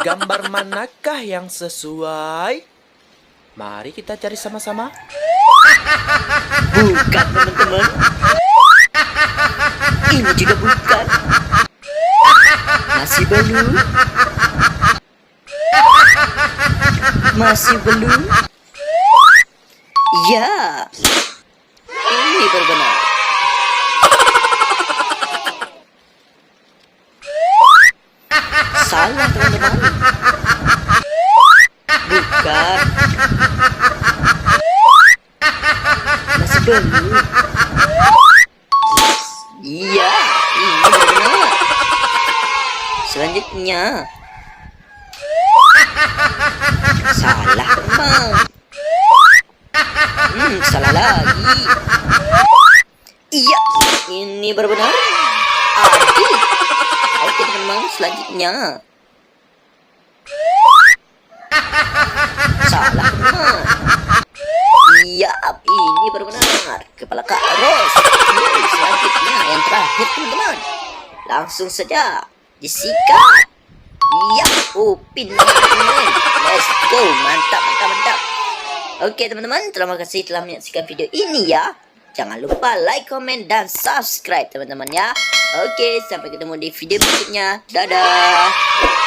Gambar manakah yang sesuai? Mari kita cari sama-sama. Bukan, teman-teman. Ini juga bukan. Masih belum. Masih belum. Ya, ini benar. Salah, teman-teman. Bukan. Masih belum. Iya, ini benar. Selanjutnya. Salah, teman. Salah lagi. Iya, ini benar. Adil. Oke, teman-teman, selanjutnya. Salah, teman. Iya, ini benar. Kepala Kak Ros. Selanjutnya, yang terakhir, teman-teman. Langsung saja disikat. Iya, Upin. Let's go, mantap. Oke, teman-teman, terima kasih telah menyaksikan video ini ya. Jangan lupa like, comment, dan subscribe, teman-teman ya. Oke, sampai ketemu di video berikutnya. Dadah.